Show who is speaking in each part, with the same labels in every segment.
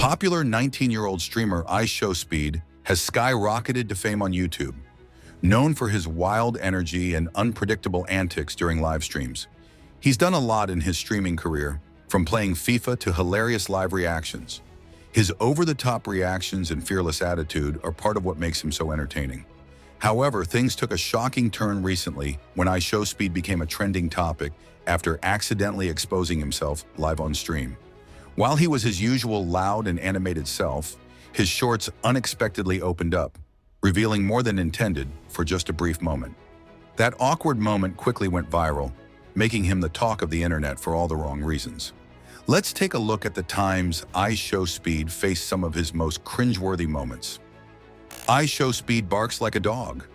Speaker 1: Popular 19-year-old streamer iShowSpeed has skyrocketed to fame on YouTube. Known for his wild energy and unpredictable antics during live streams, he's done a lot in his streaming career, from playing FIFA to hilarious live reactions. His over-the-top reactions and fearless attitude are part of what makes him so entertaining. However, things took a shocking turn recently when iShowSpeed became a trending topic after accidentally exposing himself live on stream. While he was his usual loud and animated self, his shorts unexpectedly opened up, revealing more than intended for just a brief moment. That awkward moment quickly went viral, making him the talk of the internet for all the wrong reasons. Let's take a look at the times iShowSpeed faced some of his most cringeworthy moments. iShowSpeed barks like a dog.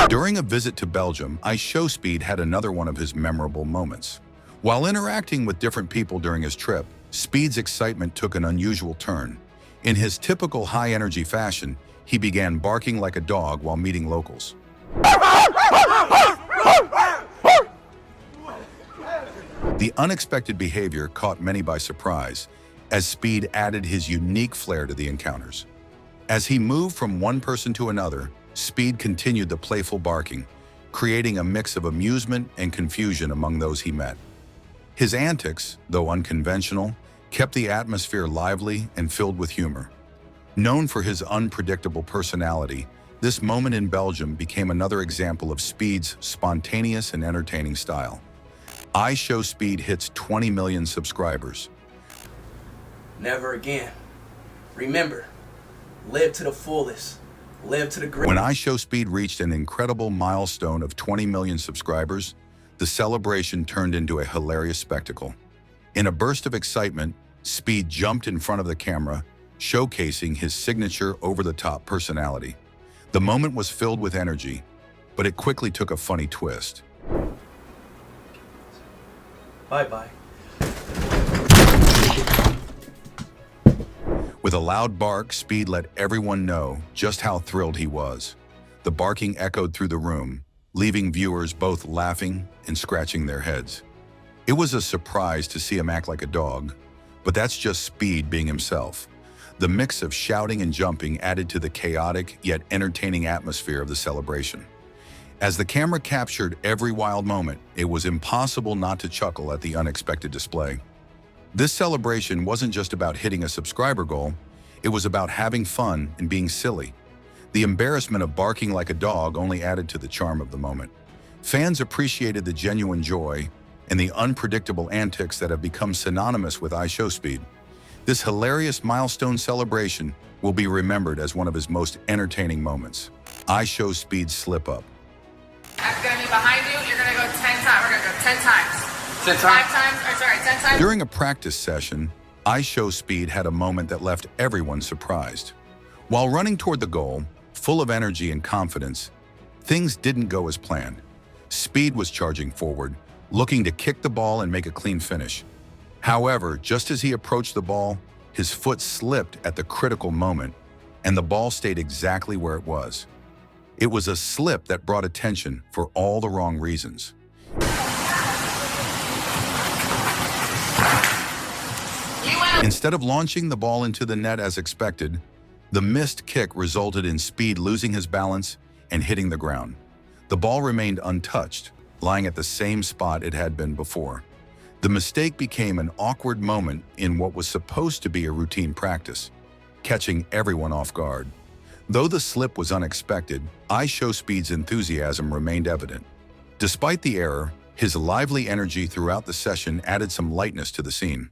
Speaker 1: During a visit to Belgium, iShowSpeed had another one of his memorable moments. While interacting with different people during his trip, Speed's excitement took an unusual turn. In his typical high-energy fashion, he began barking like a dog while meeting locals. The unexpected behavior caught many by surprise, as Speed added his unique flair to the encounters. As he moved from one person to another, Speed continued the playful barking, creating a mix of amusement and confusion among those he met. His antics, though unconventional, kept the atmosphere lively and filled with humor. Known for his unpredictable personality, this moment in Belgium became another example of Speed's spontaneous and entertaining style. iShowSpeed hits 20 million subscribers.
Speaker 2: Never again. Remember, live to the fullest. Live to the greatest.
Speaker 1: When iShowSpeed reached an incredible milestone of 20 million subscribers, the celebration turned into a hilarious spectacle. In a burst of excitement, Speed jumped in front of the camera, showcasing his signature over-the-top personality. The moment was filled with energy, but it quickly took a funny twist.
Speaker 2: Bye-bye.
Speaker 1: With a loud bark, Speed let everyone know just how thrilled he was. The barking echoed through the room, leaving viewers both laughing and scratching their heads. It was a surprise to see him act like a dog, but that's just Speed being himself. The mix of shouting and jumping added to the chaotic yet entertaining atmosphere of the celebration. As the camera captured every wild moment, it was impossible not to chuckle at the unexpected display. This celebration wasn't just about hitting a subscriber goal, it was about having fun and being silly. The embarrassment of barking like a dog only added to the charm of the moment. Fans appreciated the genuine joy and the unpredictable antics that have become synonymous with iShowSpeed. This hilarious milestone celebration will be remembered as one of his most entertaining moments. iShowSpeed's slip-up.
Speaker 3: I'm going to be behind you. You're going to go 10 times. We're going to go 10 times.
Speaker 2: 10 times?
Speaker 3: 5 times, or sorry, 10 times.
Speaker 1: During a practice session, iShowSpeed had a moment that left everyone surprised. While running toward the goal, full of energy and confidence, things didn't go as planned. Speed was charging forward, looking to kick the ball and make a clean finish. However, just as he approached the ball, his foot slipped at the critical moment, and the ball stayed exactly where it was. It was a slip that brought attention for all the wrong reasons. Instead of launching the ball into the net as expected, the missed kick resulted in Speed losing his balance and hitting the ground. The ball remained untouched, lying at the same spot it had been before. The mistake became an awkward moment in what was supposed to be a routine practice, catching everyone off guard. Though the slip was unexpected, iShowSpeed's enthusiasm remained evident. Despite the error, his lively energy throughout the session added some lightness to the scene.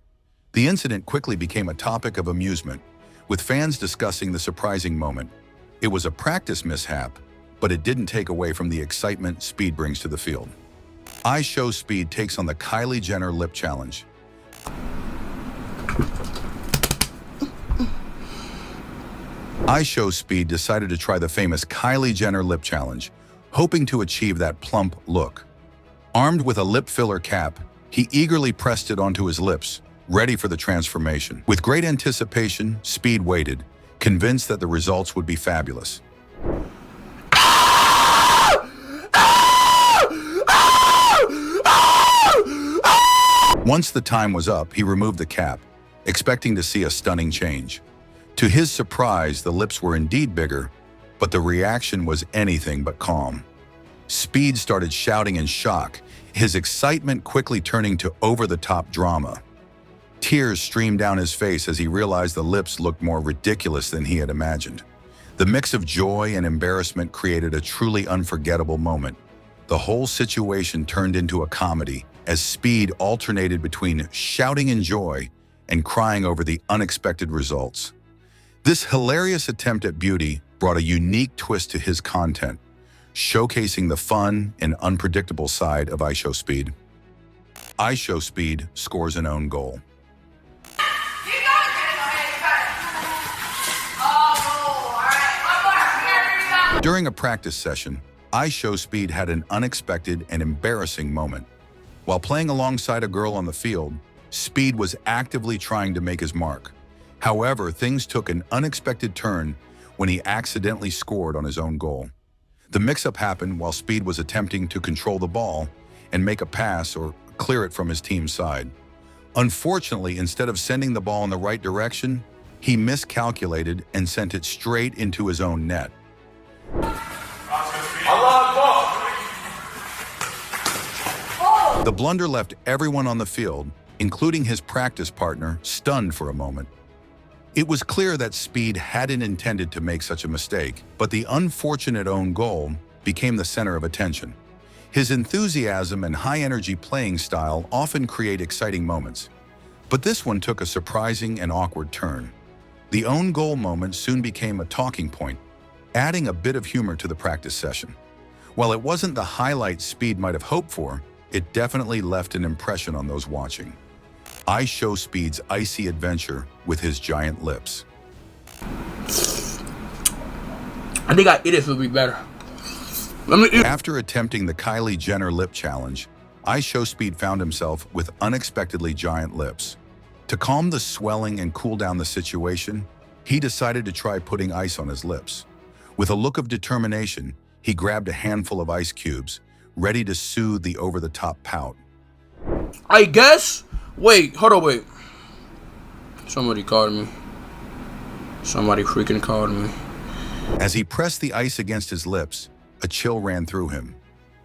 Speaker 1: The incident quickly became a topic of amusement, with fans discussing the surprising moment. It was a practice mishap, but it didn't take away from the excitement Speed brings to the field. iShowSpeed takes on the Kylie Jenner lip challenge. iShowSpeed decided to try the famous Kylie Jenner lip challenge, hoping to achieve that plump look. Armed with a lip filler cap, he eagerly pressed it onto his lips, ready for the transformation. With great anticipation, Speed waited, convinced that the results would be fabulous. Once the time was up, he removed the cap, expecting to see a stunning change. To his surprise, the lips were indeed bigger, but the reaction was anything but calm. Speed started shouting in shock, his excitement quickly turning to over-the-top drama. Tears streamed down his face as he realized the lips looked more ridiculous than he had imagined. The mix of joy and embarrassment created a truly unforgettable moment. The whole situation turned into a comedy as Speed alternated between shouting in joy and crying over the unexpected results. This hilarious attempt at beauty brought a unique twist to his content, showcasing the fun and unpredictable side of iShowSpeed. iShowSpeed scores an own goal. During a practice session, iShowSpeed had an unexpected and embarrassing moment. While playing alongside a girl on the field, Speed was actively trying to make his mark. However, things took an unexpected turn when he accidentally scored on his own goal. The mix-up happened while Speed was attempting to control the ball and make a pass or clear it from his team's side. Unfortunately, instead of sending the ball in the right direction, he miscalculated and sent it straight into his own net. The blunder left everyone on the field, including his practice partner, stunned for a moment. It was clear that Speed hadn't intended to make such a mistake, but the unfortunate own goal became the center of attention. His enthusiasm and high-energy playing style often create exciting moments, but this one took a surprising and awkward turn. The own goal moment soon became a talking point, adding a bit of humor to the practice session. While it wasn't the highlight Speed might have hoped for, it definitely left an impression on those watching. iShowSpeed's Icy Adventure with his giant lips.
Speaker 2: I think this would be better.
Speaker 1: After attempting the Kylie Jenner lip challenge, iShowSpeed found himself with unexpectedly giant lips. To calm the swelling and cool down the situation, he decided to try putting ice on his lips. With a look of determination, he grabbed a handful of ice cubes, ready to soothe the over-the-top pout.
Speaker 2: I guess? Wait, hold on, wait. Somebody called me. Somebody freaking called me.
Speaker 1: As he pressed the ice against his lips, a chill ran through him.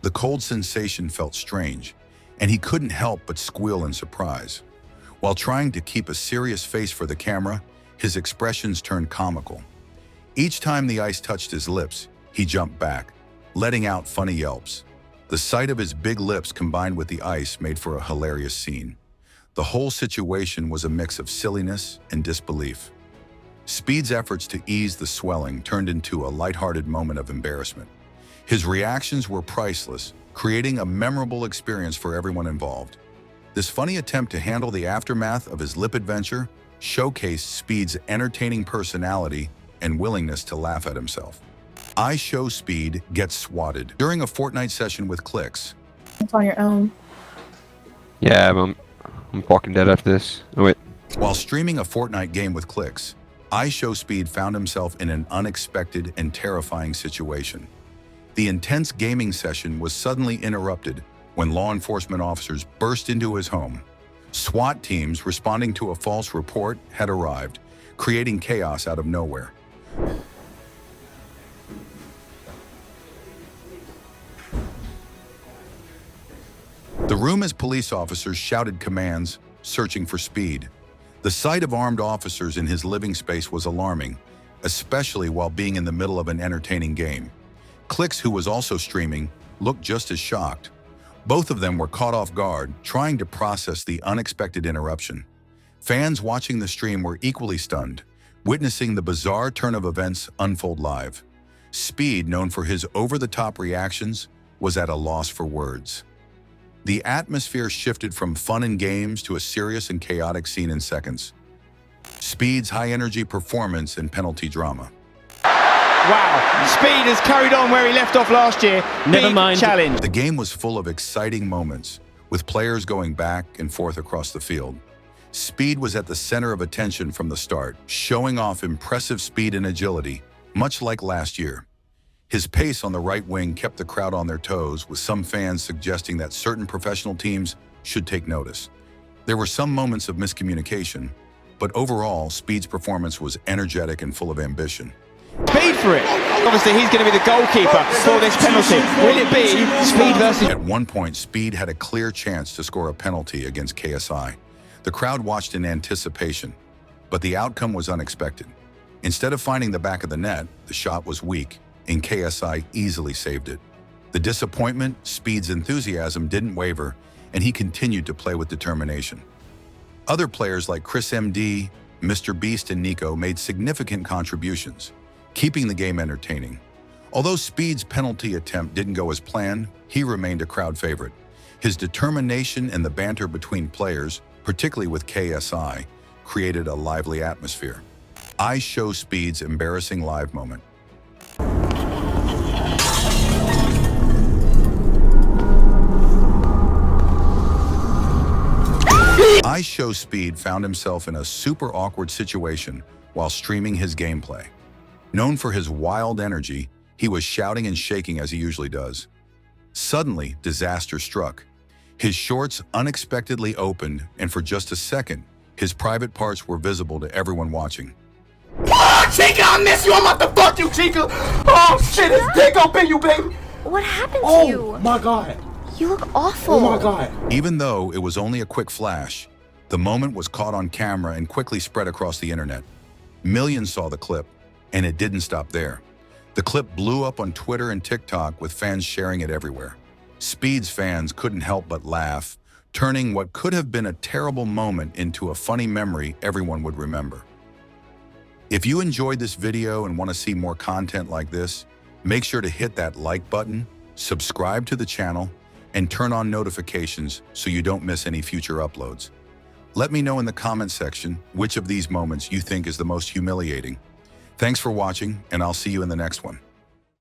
Speaker 1: The cold sensation felt strange, and he couldn't help but squeal in surprise. While trying to keep a serious face for the camera, his expressions turned comical. Each time the ice touched his lips, he jumped back, letting out funny yelps. The sight of his big lips combined with the ice made for a hilarious scene. The whole situation was a mix of silliness and disbelief. Speed's efforts to ease the swelling turned into a lighthearted moment of embarrassment. His reactions were priceless, creating a memorable experience for everyone involved. This funny attempt to handle the aftermath of his lip adventure showcased Speed's entertaining personality and willingness to laugh at himself. iShowSpeed gets swatted. During a Fortnite session with Clicks.
Speaker 4: It's on your own.
Speaker 5: Yeah, I'm walking dead after this. Oh, wait.
Speaker 1: While streaming a Fortnite game with Clicks, iShowSpeed found himself in an unexpected and terrifying situation. The intense gaming session was suddenly interrupted when law enforcement officers burst into his home. SWAT teams responding to a false report had arrived, creating chaos out of nowhere. The room as police officers shouted commands, searching for Speed. The sight of armed officers in his living space was alarming, especially while being in the middle of an entertaining game. Clicks, who was also streaming, looked just as shocked. Both of them were caught off guard, trying to process the unexpected interruption. Fans watching the stream were equally stunned, witnessing the bizarre turn of events unfold live. Speed, known for his over-the-top reactions, was at a loss for words. The atmosphere shifted from fun and games to a serious and chaotic scene in seconds. Speed's high-energy performance and penalty drama.
Speaker 6: Wow, Speed has carried on where he left off last year.
Speaker 7: Never
Speaker 6: Big
Speaker 7: mind.
Speaker 6: challenge.
Speaker 1: The game was full of exciting moments, with players going back and forth across the field. Speed was at the center of attention from the start, showing off impressive speed and agility, much like last year. His pace on the right wing kept the crowd on their toes, with some fans suggesting that certain professional teams should take notice. There were some moments of miscommunication, but overall, Speed's performance was energetic and full of ambition.
Speaker 6: Speed for it. Obviously, he's going to be the goalkeeper for this penalty. Will it be Speed versus...
Speaker 1: At one point, Speed had a clear chance to score a penalty against KSI. The crowd watched in anticipation, but the outcome was unexpected. Instead of finding the back of the net, the shot was weak, and KSI easily saved it. The disappointment, Speed's enthusiasm didn't waver, and he continued to play with determination. Other players like Chris MD, Mr. Beast, and Nico made significant contributions, keeping the game entertaining. Although Speed's penalty attempt didn't go as planned, he remained a crowd favorite. His determination and the banter between players, particularly with KSI, created a lively atmosphere. iShowSpeed's embarrassing live moment. iShowSpeed found himself in a super awkward situation while streaming his gameplay. Known for his wild energy, he was shouting and shaking as he usually does. Suddenly, disaster struck. His shorts unexpectedly opened, and for just a second, his private parts were visible to everyone watching.
Speaker 2: Oh, Chica, I miss you. I'm about to fuck you, Chica. Oh, shit, it's dick up in you, baby.
Speaker 4: What happened to you?
Speaker 2: Oh, my God.
Speaker 4: You look awful.
Speaker 2: Oh, my God.
Speaker 1: Even though it was only a quick flash, the moment was caught on camera and quickly spread across the internet. Millions saw the clip, and it didn't stop there. The clip blew up on Twitter and TikTok with fans sharing it everywhere. Speed's fans couldn't help but laugh, turning what could have been a terrible moment into a funny memory everyone would remember. If you enjoyed this video and want to see more content like this, make sure to hit that like button, subscribe to the channel, and turn on notifications so you don't miss any future uploads. Let me know in the comment section which of these moments you think is the most humiliating. Thanks for watching, and I'll see you in the next one.